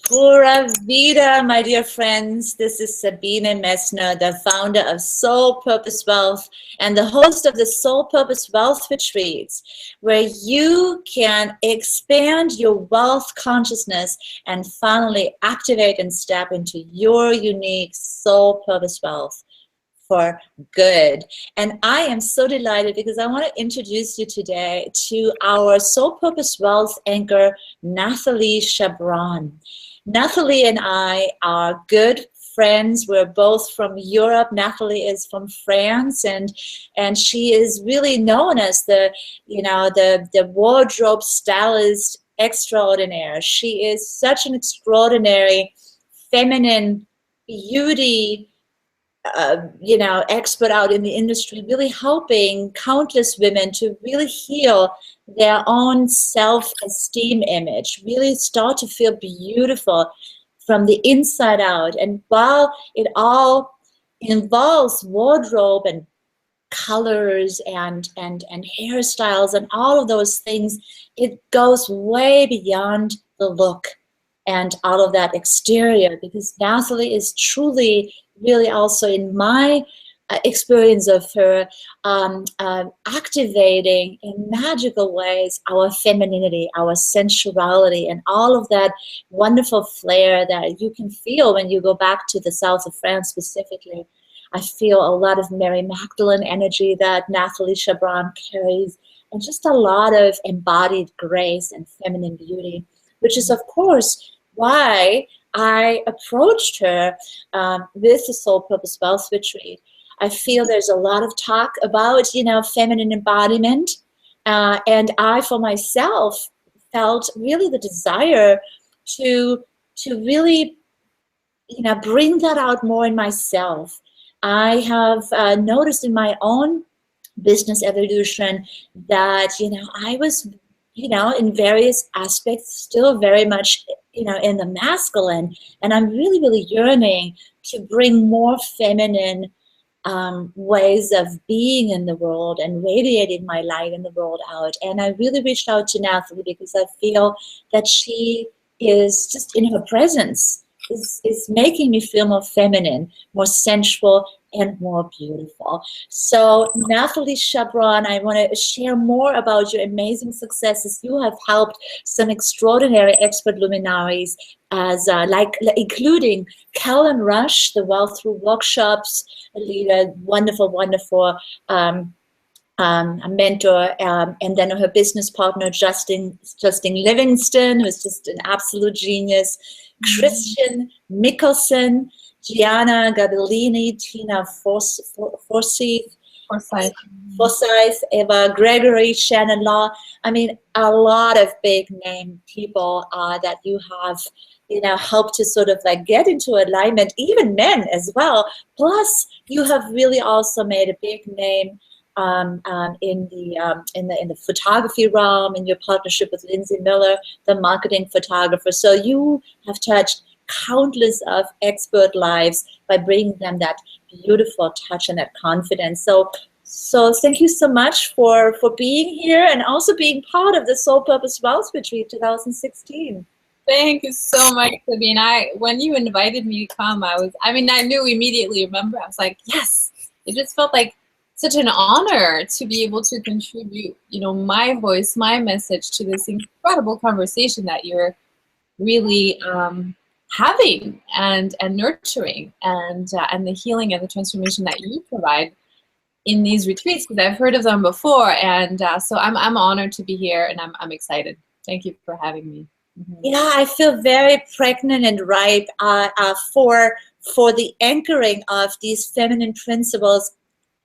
Pura vida, my dear friends. This is Sabine Messner, the founder of Soul Purpose Wealth and the host of the Soul Purpose Wealth Retreats, where you can expand your wealth consciousness and finally activate and step into your unique soul purpose wealth for good. And I am so delighted because I want to introduce you today to our Soul Purpose Wealth anchor, Nathalie Chapron. Nathalie and I are good friends. We're both from Europe. Nathalie is from France, and she is really known as the wardrobe stylist extraordinaire. She is such an extraordinary feminine beauty expert out in the industry, really helping countless women to really heal their own self-esteem image, really start to feel beautiful from the inside out. And while it all involves wardrobe and colors and hairstyles and all of those things, it goes way beyond the look and all of that exterior, because Nathalie is truly, really also in my experience of her, activating in magical ways our femininity, our sensuality, and all of that wonderful flair that you can feel when you go back to the south of France specifically. I feel a lot of Mary Magdalene energy that Nathalie Chapron carries, and just a lot of embodied grace and feminine beauty, which is, of course, why I approached her with the Soul Purpose Wealth Retreat. I feel there's a lot of talk about, feminine embodiment, and I, for myself, felt really the desire to really, bring that out more in myself. I have noticed in my own business evolution that, I was, in various aspects, still very much, in the masculine, and I'm really, really yearning to bring more feminine ways of being in the world and radiating my light in the world out. And I really reached out to Nathalie because I feel that she is just in her presence is making me feel more feminine, more sensual, and more beautiful. So Nathalie Chapron, I want to share more about your amazing successes. You have helped some extraordinary expert luminaries, as including Callan Rush, the Wealth Through Workshops leader, wonderful, wonderful a mentor, and then her business partner, Justin Livingston, who's just an absolute genius, Christian Mickelson, Gianna Gabellini, Tina Forsyth, Eva Gregory, Shannon Law. I mean, a lot of big name people that you have, helped to sort of like get into alignment, even men as well. Plus, you have really also made a big name in the photography realm, in your partnership with Lindsay Miller, the marketing photographer. So you have touched countless of expert lives by bringing them that beautiful touch and that confidence. So thank you so much for being here and also being part of the Soul Purpose Wealth Retreat 2016. Thank you so much, Sabine. When you invited me to come, I knew immediately, remember, I was like, yes. It just felt like such an honor to be able to contribute, my voice, my message to this incredible conversation that you're really having and nurturing, and the healing and the transformation that you provide in these retreats, because I've heard of them before, and so I'm honored to be here, and I'm excited. Thank you for having me. Yeah, I feel very pregnant and ripe for the anchoring of these feminine principles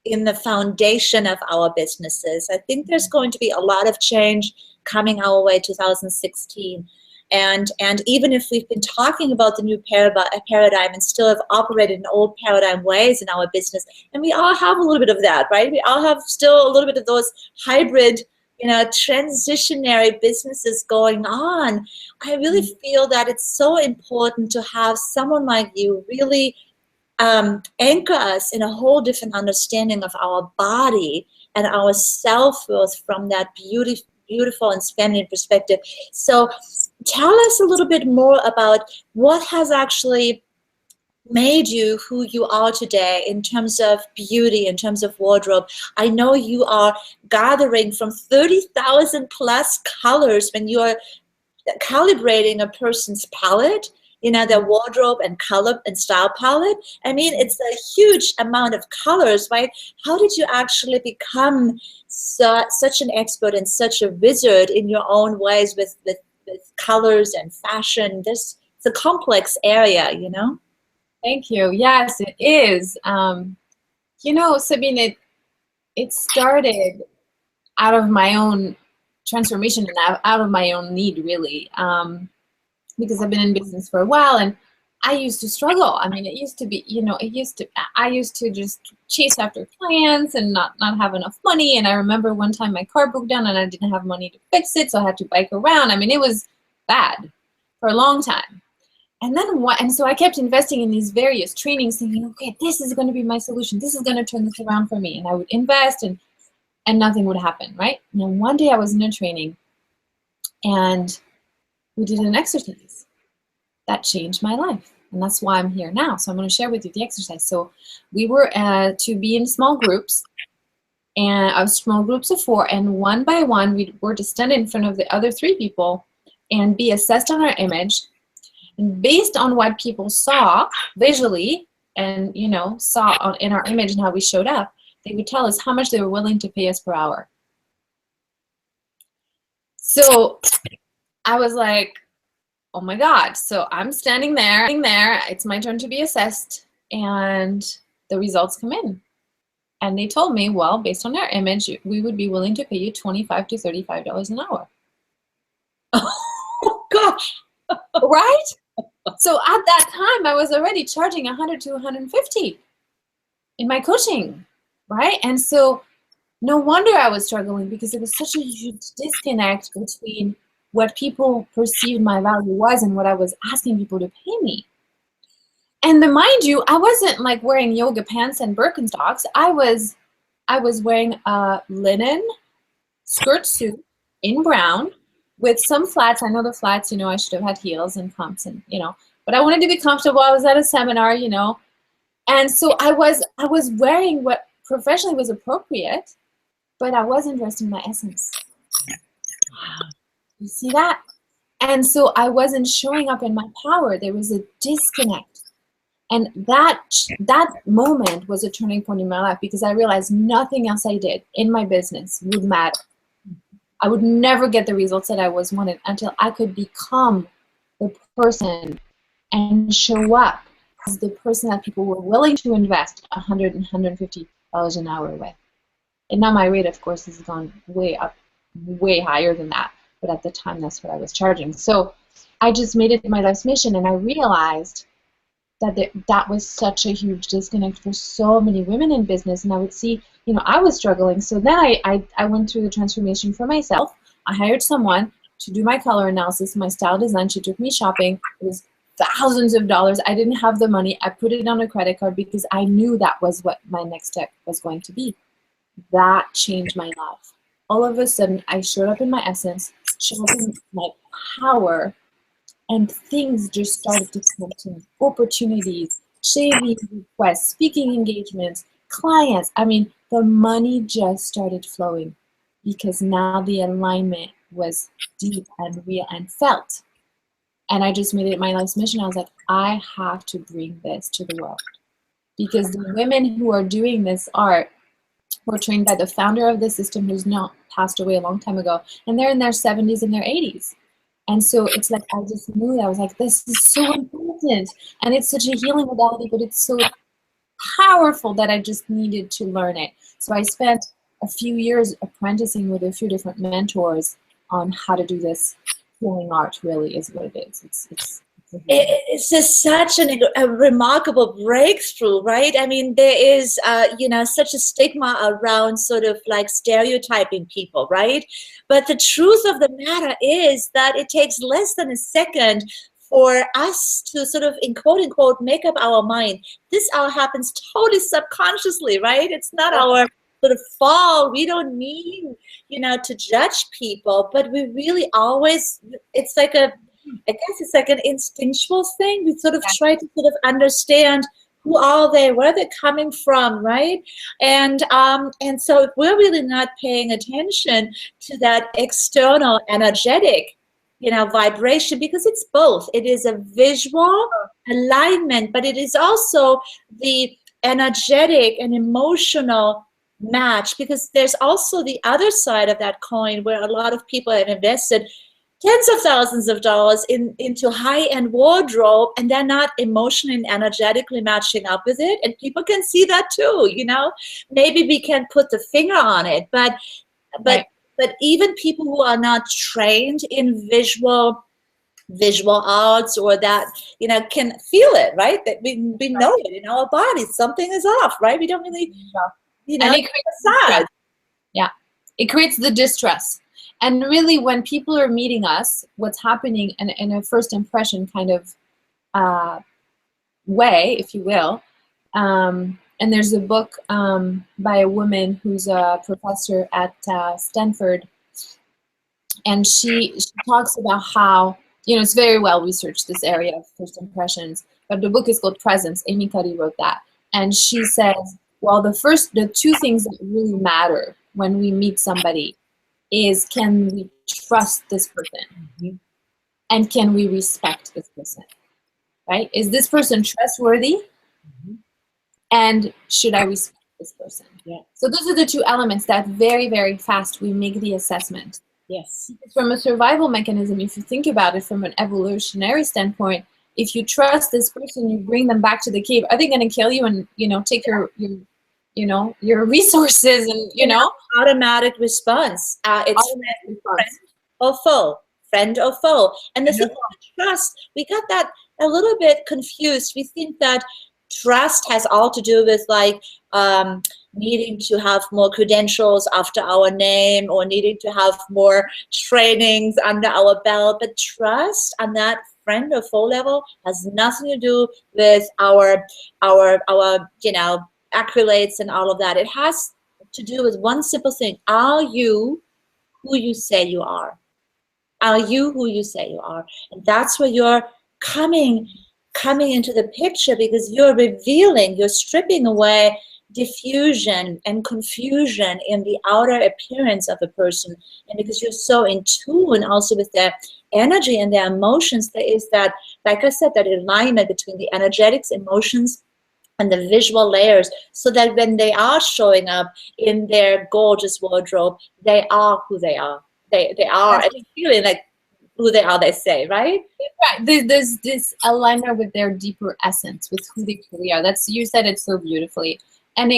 in the foundation of our businesses. I think there's going to be a lot of change coming our way 2016. And even if we've been talking about the new paradigm and still have operated in old paradigm ways in our business, and we all have a little bit of that, right? We all have still a little bit of those hybrid, transitionary businesses going on. I really feel that it's so important to have someone like you really anchor us in a whole different understanding of our body and our self-worth from that beautiful and feminine perspective. So tell us a little bit more about what has actually made you who you are today in terms of beauty, in terms of wardrobe. I know you are gathering from 30,000 plus colors when you are calibrating a person's palette, their wardrobe and color and style palette. I mean, it's a huge amount of colors, right? How did you actually become such an expert and such a wizard in your own ways with colors and fashion? It's a complex area, Thank you. Yes, it is. Sabine, it started out of my own transformation and out of my own need, really, because I've been in business for a while, and I used to struggle. I mean, it used to be, I used to just chase after clients and not have enough money. And I remember one time my car broke down and I didn't have money to fix it, so I had to bike around. I mean, it was bad for a long time. And so I kept investing in these various trainings, thinking, okay, this is going to be my solution. This is going to turn this around for me. And I would invest, and nothing would happen, right? And then one day I was in a training, and we did an exercise that changed my life. And that's why I'm here now. So I'm going to share with you the exercise. So we were to be in small groups, and small groups of 4, and one by one we were to stand in front of the other 3 people and be assessed on our image. And based on what people saw visually and, saw in our image and how we showed up, they would tell us how much they were willing to pay us per hour. So I was like, oh my God. So I'm standing there. It's my turn to be assessed. And the results come in. And they told me, well, based on our image, we would be willing to pay you $25 to $35 an hour. Oh, gosh. Right? So at that time, I was already charging $100 to $150 in my coaching, right? And so no wonder I was struggling, because there was such a huge disconnect between what people perceived my value was and what I was asking people to pay me. And mind you, I wasn't like wearing yoga pants and Birkenstocks. I was wearing a linen skirt suit in brown, with some flats. I know the flats, I should have had heels and pumps, and but I wanted to be comfortable. I was at a seminar, and so I was wearing what professionally was appropriate, but I wasn't dressed in my essence. Wow. You see that? And so I wasn't showing up in my power. There was a disconnect. And that moment was a turning point in my life, because I realized nothing else I did in my business would matter. I would never get the results that I was wanted until I could become the person and show up as the person that people were willing to invest $100 and $150 an hour with. And now my rate, of course, has gone way up, way higher than that. But at the time, that's what I was charging. So I just made it my life's mission, and I realized that that was such a huge disconnect for so many women in business. And I would see, I was struggling. So then I went through the transformation for myself. I hired someone to do my color analysis, my style design. She took me shopping. It was thousands of dollars. I didn't have the money. I put it on a credit card because I knew that was what my next step was going to be. That changed my life. All of a sudden, I showed up in my essence, showed up in my power, and things just started to come to me. Opportunities, shaving requests, speaking engagements, clients. I mean, the money just started flowing, because now the alignment was deep and real and felt. And I just made it my life's mission. I was like, I have to bring this to the world, because the women who are doing this art were trained by the founder of the system, who's now passed away a long time ago, and they're in their 70s and their 80s. And so it's like, I just knew that. I was like, this is so important. And it's such a healing modality, but it's so powerful that I just needed to learn it. So I spent a few years apprenticing with a few different mentors on how to do this healing art, really, is what it is. It's just such a remarkable breakthrough, right? I mean, there is, such a stigma around sort of like stereotyping people, right? But the truth of the matter is that it takes less than a second for us to sort of, in quote unquote, make up our mind. This all happens totally subconsciously, right? It's not our sort of fault. We don't mean, to judge people, but we really always, it's like a I guess it's like an instinctual thing. We sort of try to sort of understand who are they, where they're coming from, right? And so if we're really not paying attention to that external energetic, vibration, because it's both. It is a visual alignment, but it is also the energetic and emotional match, because there's also the other side of that coin where a lot of people have invested tens of thousands of dollars into high-end wardrobe, and they're not emotionally and energetically matching up with it. And people can see that too, maybe we can put the finger on it, but even people who are not trained in visual arts, or that can feel it, right? That we know it in our bodies. Something is off, right? We don't really and it creates sad. Yeah, it creates the distress. And really, when people are meeting us, what's happening in a first impression kind of way, if you will, and there's a book by a woman who's a professor at Stanford, and she talks about how, it's very well researched, this area of first impressions, but the book is called Presence. Amy Cuddy wrote that. And she says, well, the two things that really matter when we meet somebody is, can we trust this person? And can we respect this person, right? Is this person trustworthy? And should I respect this person? Yeah. So those are the two elements that very, very fast we make the assessment. Yes. From a survival mechanism, if you think about it from an evolutionary standpoint, if you trust this person, you bring them back to the cave. Are they going to kill you and, take your resources and, automatic response. It's friend or foe. And the thing about trust, we got that a little bit confused. We think that trust has all to do with needing to have more credentials after our name, or needing to have more trainings under our belt. But trust on that friend or foe level has nothing to do with our accolades and all of that. It has to do with one simple thing. Are you who you say you are? Are you who you say you are? And that's where you're coming into the picture, because you're revealing, you're stripping away diffusion and confusion in the outer appearance of a person. And because you're so in tune also with their energy and their emotions, there is that, like I said, that alignment between the energetics, emotions, and the visual layers, so that when they are showing up in their gorgeous wardrobe, they are who they are. They are, and feeling like who they are, they say, right? Right. There's this alignment with their deeper essence, with who they truly are. You said it so beautifully. And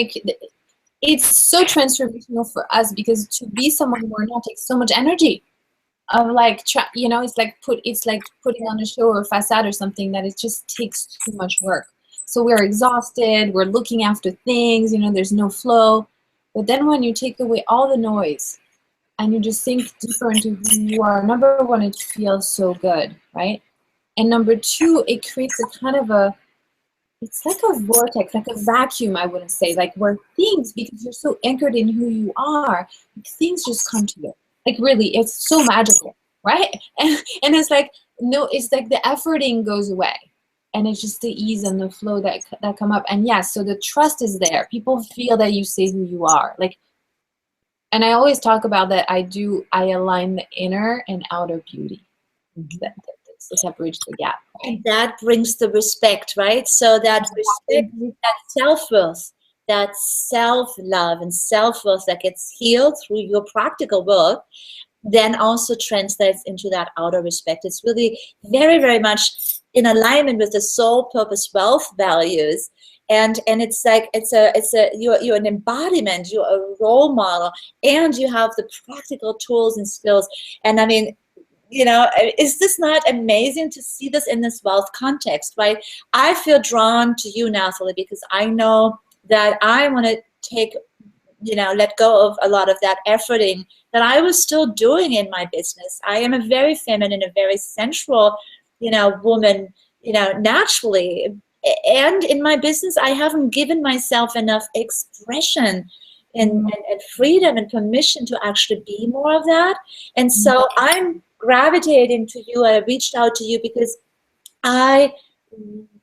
it's so transformational for us, because to be someone we're not takes so much energy. Of it's like putting on a show or a facade or something, that it just takes too much work. So we're exhausted, we're looking after things, there's no flow. But then when you take away all the noise and you just sink deeper into who you are, number one, it feels so good, right? And number two, it creates a kind of it's like a vortex, like a vacuum, I wouldn't say, like where things, because you're so anchored in who you are, things just come to you. Like really, it's so magical, right? And it's like, it's like the efforting goes away. And it's just the ease and the flow that come up. And yes, so the trust is there. People feel that you say who you are. And I always talk about that. I align the inner and outer beauty. That bridge the gap. Right? And that brings the respect, right? So that respect, that self-worth, that self-love and self-worth that gets healed through your practical work, then also translates into that outer respect. It's really very, very much in alignment with the soul purpose wealth values. And it's like you're an embodiment, you're a role model, and you have the practical tools and skills. And I mean, is this not amazing to see this in this wealth context, right? I feel drawn to you, Nathalie, because I know that I want to let go of a lot of that efforting that I was still doing in my business. I am a very feminine, a very sensual, woman, naturally. And in my business, I haven't given myself enough expression and freedom and permission to actually be more of that. And so I'm gravitating to you. I reached out to you because I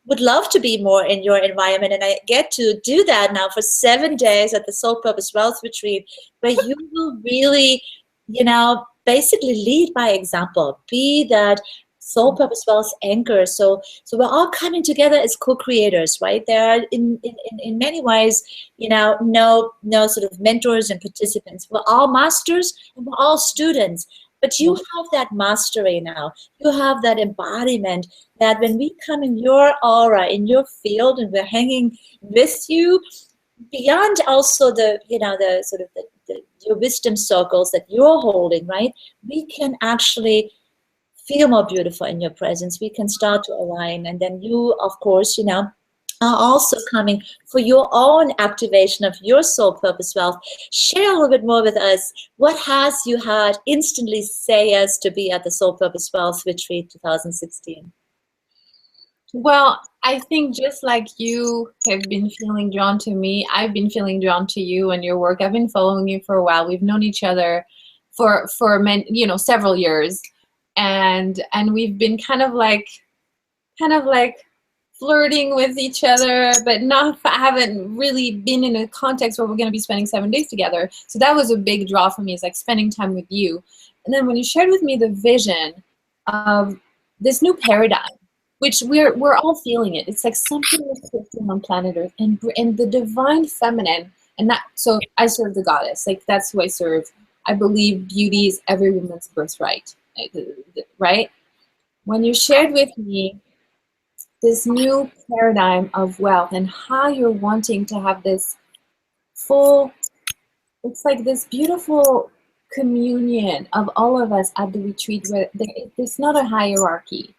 would love to be more in your environment, and I get to do that now for 7 days at the Soul Purpose Wealth Retreat, where you will really, basically lead by example, be that Soul Purpose Wealth anchor. So we're all coming together as co-creators, right? There are in many ways, no sort of mentors and participants. We're all masters and we're all students. But you have that mastery now. You have that embodiment that when we come in your aura, in your field, and we're hanging with you, beyond also the sort of your wisdom circles that you're holding, right? We can actually feel more beautiful in your presence. We can start to align. And then you, of course, are also coming for your own activation of your soul purpose wealth. Share a little bit more with us. What has you had instantly say yes to be at the Soul Purpose Wealth Retreat 2016? Well, I think just like you have been feeling drawn to me, I've been feeling drawn to you and your work. I've been following you for a while. We've known each other for several years, and we've been kind of like flirting with each other, but haven't really been in a context where we're going to be spending 7 days together. So that was a big draw for me, is like spending time with you. And then when you shared with me the vision of this new paradigm, which we're all feeling it. It's like something is shifting on planet Earth, and the divine feminine, and that. So I serve the goddess. Like, that's who I serve. I believe beauty is every woman's birthright. Right? When you shared with me this new paradigm of wealth and how you're wanting to have this full, it's like this beautiful communion of all of us at the retreat, where there's not a hierarchy.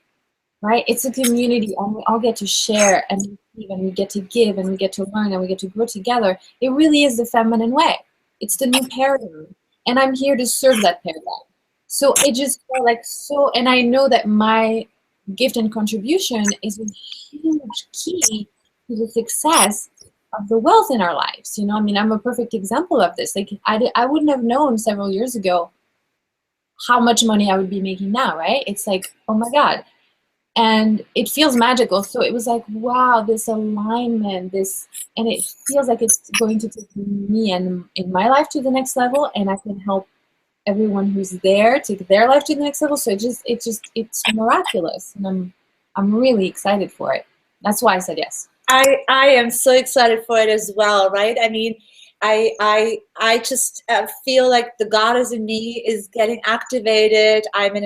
Right? It's a community, and we all get to share and receive, and we get to give, and we get to learn, and we get to grow together. It really is the feminine way. It's the new paradigm. And I'm here to serve that paradigm. So it just felt like so, and I know that my gift and contribution is a huge key to the success of the wealth in our lives. I mean, I'm a perfect example of this. Like, I wouldn't have known several years ago how much money I would be making now, right? It's like, oh my God. And it feels magical. So it was like, wow, this alignment, and it feels like it's going to take me and in my life to the next level, and I can help everyone who's there take their life to the next level. So it's miraculous, and I'm really excited for it. That's why I said yes. I am so excited for it as well, right? I mean, I just feel like the goddess in me is getting activated. I'm in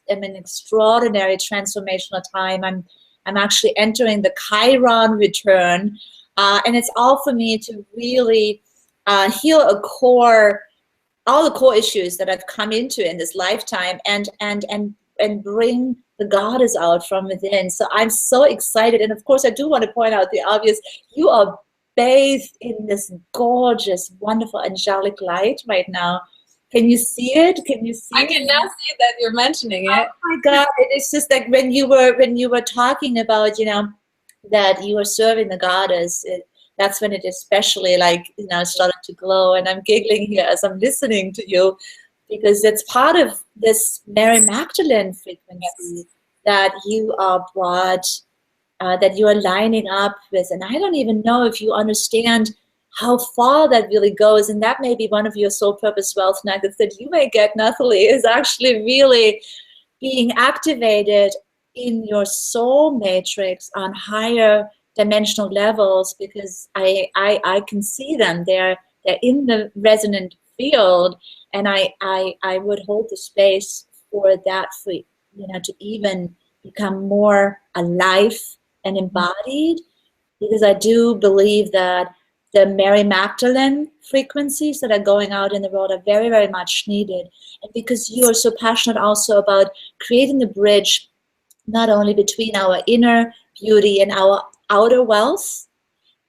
an extraordinary transformational time. I'm actually entering the Chiron return, and it's all for me to really heal all the core issues that I've come into in this lifetime, and bring the goddess out from within. So I'm so excited, and of course, I do want to point out the obvious. You are bathed in this gorgeous, wonderful, angelic light right now. Can you see it? Can you see I can now see that you're mentioning it. Oh my God. It's just like when you were talking about, that you were serving the goddess, that's when it especially started to glow. And I'm giggling here as I'm listening to you, because it's part of this Mary Magdalene frequency that you are brought, that you are lining up with. And I don't even know if you understand how far that really goes. And that may be one of your soul purpose wealth nuggets that you may get, Nathalie, is actually really being activated in your soul matrix on higher dimensional levels, because I can see them. They're in the resonant field, and I would hold the space for that to even become more alive and embodied, because I do believe that the Mary Magdalene frequencies that are going out in the world are very, very much needed. And because you are so passionate also about creating the bridge, not only between our inner beauty and our outer wealth,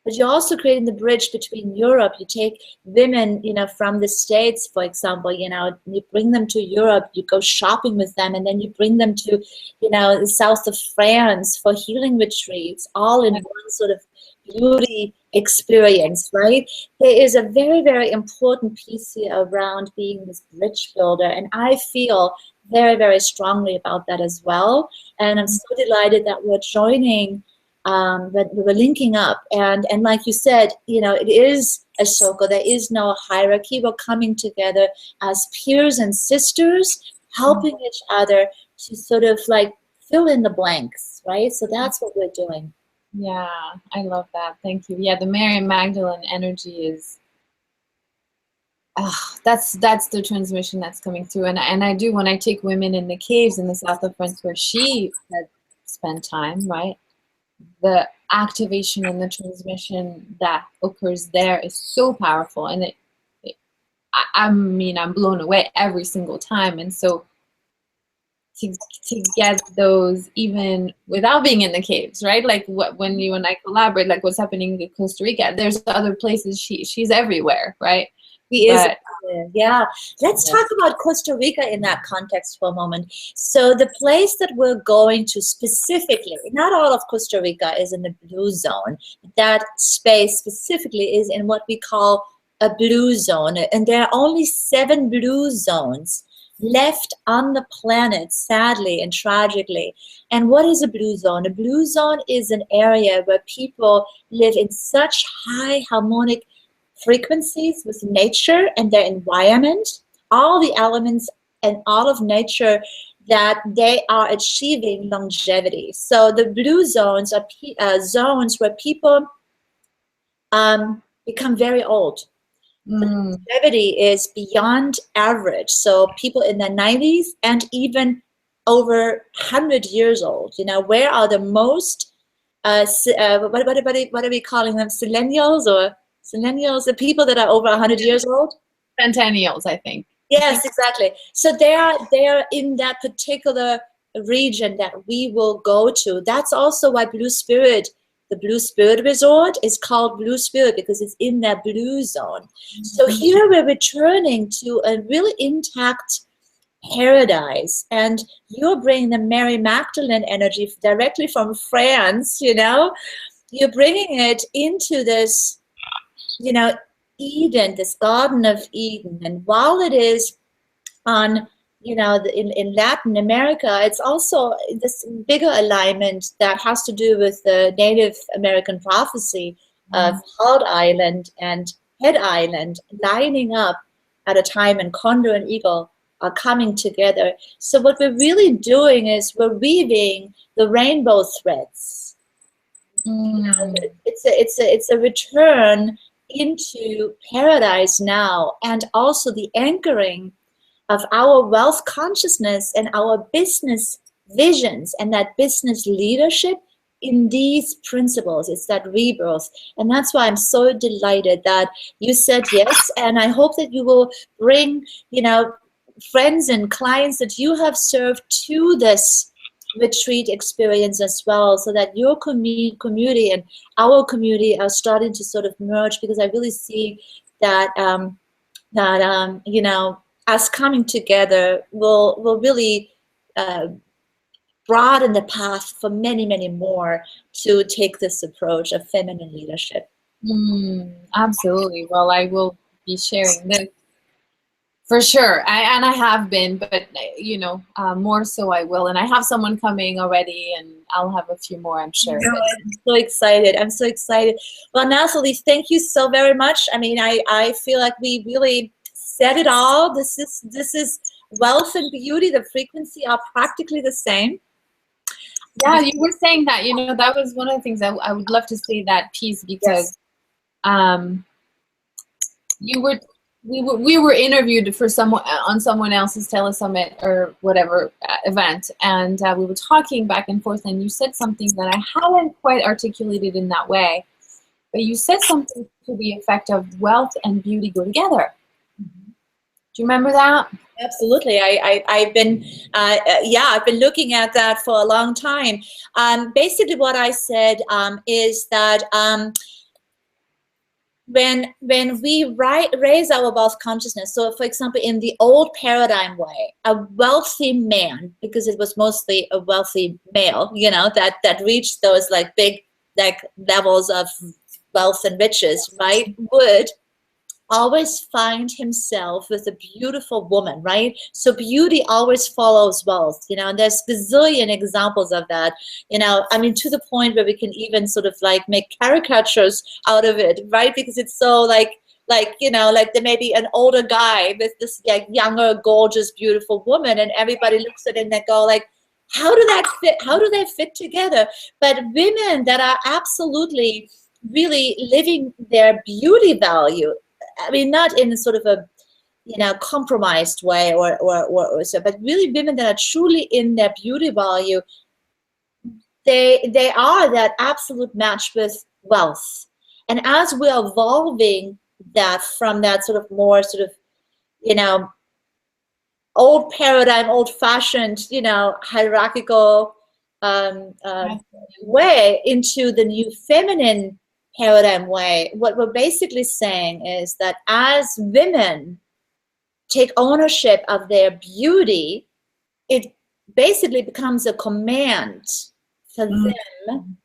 but you're also creating the bridge between Europe. You take women, from the States, for example, you bring them to Europe, you go shopping with them, and then you bring them to, the south of France for healing retreats, all in one sort of beauty experience, right? There is a very, very important piece here around being this bridge builder. And I feel very, very strongly about that as well. And I'm so delighted that we're joining, that we're linking up. And like you said, you know, it is a circle. There is no hierarchy. We're coming together as peers and sisters, helping each other to sort of like fill in the blanks, right? So that's what we're doing. Yeah, I love that. Thank you. Yeah, the Mary Magdalene energy is, that's the transmission that's coming through. And I do, when I take women in the caves in the south of France where she had spent time, right? The activation and the transmission that occurs there is so powerful. And I mean, I'm blown away every single time. And so to get those even without being in the caves, right? Like when you and I collaborate, like what's happening in Costa Rica, there's other places, she's everywhere, right? He is. Yeah. Let's talk about Costa Rica in that context for a moment. So the place that we're going to specifically, not all of Costa Rica is in the blue zone. That space specifically is in what we call a blue zone. And there are only 7 blue zones left on the planet, sadly and tragically. And what is a blue zone? A blue zone is an area where people live in such high harmonic frequencies with nature and their environment, all the elements and all of nature, that they are achieving longevity. So the blue zones are zones where people become very old. The longevity is beyond average. So people in their 90s and even over 100 years old. You know, where are the most, what are we calling them? Millennials or Millennials, the people that are over 100 years old? Centennials, I think. Yes, exactly. So they are in that particular region that we will go to. That's also why Blue Spirit, the Blue Spirit Resort, is called Blue Spirit, because it's in that blue zone. So here we're returning to a really intact paradise, and you're bringing the Mary Magdalene energy directly from France, you know? You're bringing it into this, you know, Eden, this Garden of Eden. And while it is on, you know, in Latin America, it's also this bigger alignment that has to do with the Native American prophecy of Heart Island and Head Island lining up at a time when Condor and Eagle are coming together. So what we're really doing is we're weaving the rainbow threads. You know, it's a return into paradise now, and also the anchoring of our wealth consciousness and our business visions and that business leadership in these principles. It's that rebirth. And that's why I'm so delighted that you said yes. And I hope that you will bring, you know, friends and clients that you have served to this retreat experience as well, so that your community and our community are starting to sort of merge, because I really see that you know, us coming together will really broaden the path for many, many more to take this approach of feminine leadership. Absolutely. Well, I will be sharing this for sure. And I have been, but you know, more so I will. And I have someone coming already, and I'll have a few more, I'm sure. No, I'm so excited. I'm so excited. Well, Nathalie, thank you so very much. I mean, I feel like we really said it all. This is wealth and beauty. The frequency are practically the same. Yeah, you were saying that, you know, that was one of the things I would love to say that piece, because we were interviewed for someone on someone else's telesummit or whatever event, and we were talking back and forth, and you said something that I hadn't quite articulated in that way, but you said something to the effect of wealth and beauty go together. Do you remember that? Absolutely. I've been I've been looking at that for a long time. Basically what I said is that when we raise our wealth consciousness, so for example, in the old paradigm way, a wealthy man, because it was mostly a wealthy male, you know, that reached those like big like levels of wealth and riches, right, would always find himself with a beautiful woman, right? So beauty always follows wealth, and there's gazillion examples of that, I mean, to the point where we can even sort of like make caricatures out of it, right? Because it's so like there may be an older guy with this like younger, gorgeous, beautiful woman, and everybody looks at it and they go like, how do that fit? How do they fit together? But women that are absolutely really living their beauty value, I mean, not in sort of a compromised way or so, but really women that are truly in their beauty value, they are that absolute match with wealth. And as we're evolving that from that sort of more sort of old paradigm, old fashioned hierarchical way into the new feminine paradigm way, what we're basically saying is that as women take ownership of their beauty, it basically becomes a command for them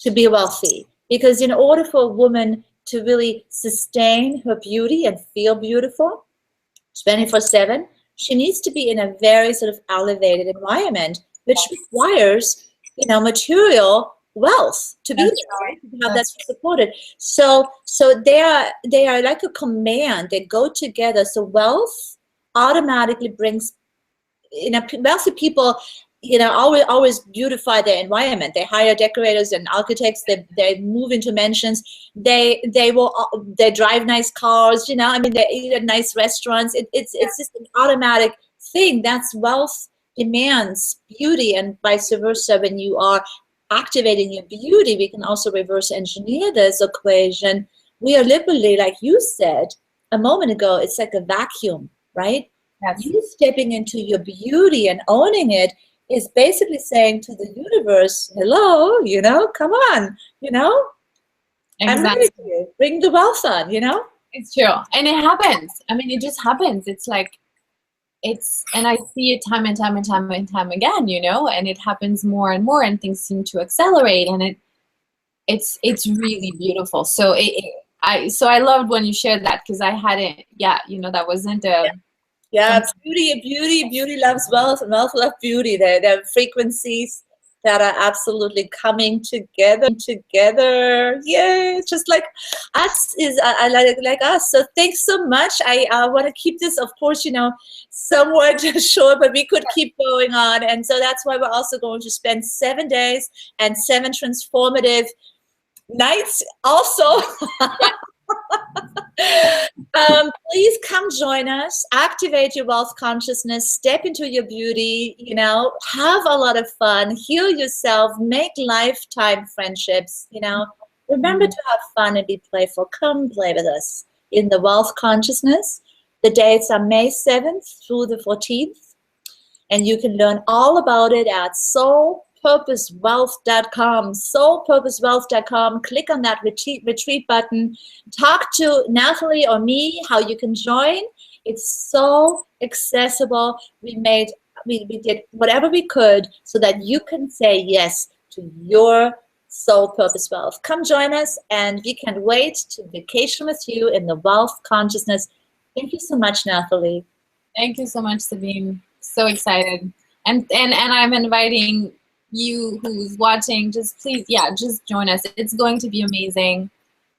to be wealthy. Because in order for a woman to really sustain her beauty and feel beautiful 24/7, she needs to be in a very sort of elevated environment, which requires, material wealth to be there, right? To have that supported. So they are like a command. They go together. So wealth automatically brings, wealthy people, always beautify their environment. They hire decorators and architects. They move into mansions. They drive nice cars. I mean, they eat at nice restaurants. It's just an automatic thing. That's wealth demands beauty, and vice versa. When you are activating your beauty, we can also reverse engineer this equation. We are literally, like you said a moment ago, it's like a vacuum, right? Yes. You stepping into your beauty and owning it is basically saying to the universe, hello, come on, Exactly. I'm ready for you. Bring the wealth on, It's true. And it happens. I mean, it just happens. It's like, and I see it time and time and time and time again, and it happens more and more, and things seem to accelerate, and it's really beautiful. So I loved when you shared that, because I hadn't, that wasn't a... Yeah, beauty loves wealth, and wealth loves beauty. They're frequencies that are absolutely coming together. Yeah, just like us is like us. So thanks so much. I want to keep this, of course, somewhat short, but we could keep going on. And so that's why we're also going to spend 7 days and 7 transformative nights also. Please come join us, activate your wealth consciousness, step into your beauty, have a lot of fun, heal yourself, make lifetime friendships, remember to have fun and be playful. Come play with us in the wealth consciousness. The dates are May 7th through the 14th, and you can learn all about it at soulpurposewealth.com, click on that retreat button, talk to Nathalie or me how you can join. It's so accessible. We did whatever we could so that you can say yes to your soul purpose wealth. Come join us, and we can't wait to vacation with you in the wealth consciousness. Thank you so much, Nathalie. Thank you so much, Sabine. So excited. And I'm inviting you who's watching, just please, just join us. It's going to be amazing.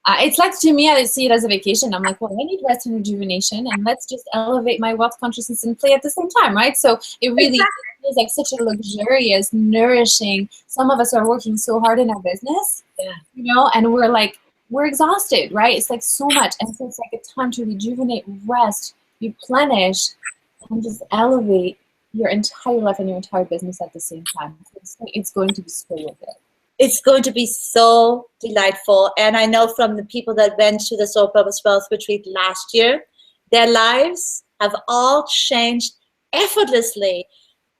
It's like, to me, I see it as a vacation. I'm like, well, I need rest and rejuvenation, and let's just elevate my wealth consciousness and play at the same time, right? So it really feels like such a luxurious, nourishing. Some of us are working so hard in our business, and we're exhausted, right? It's like so much. And so it's like a time to rejuvenate, rest, replenish, and just elevate your entire life and your entire business at the same time. It's going to be so worth it. It's going to be so delightful. And I know from the people that went to the Soul Purpose Wealth Retreat last year, their lives have all changed effortlessly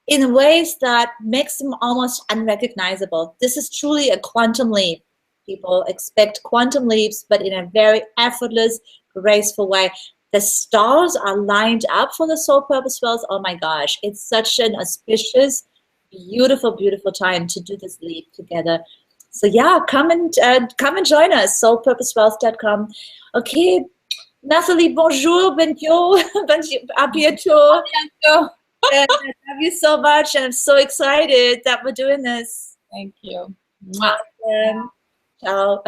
in ways that makes them almost unrecognizable. This is truly a quantum leap. People expect quantum leaps, but in a very effortless, graceful way. The stars are lined up for the Soul Purpose Wealth. Oh my gosh, it's such an auspicious, beautiful, beautiful time to do this leap together. So yeah, come and join us, soulpurposewealth.com. Okay, Nathalie, bonjour, bonjour, à bientôt. So, And I love you so much, and I'm so excited that we're doing this. thank you. Mwah. Awesome. Ciao.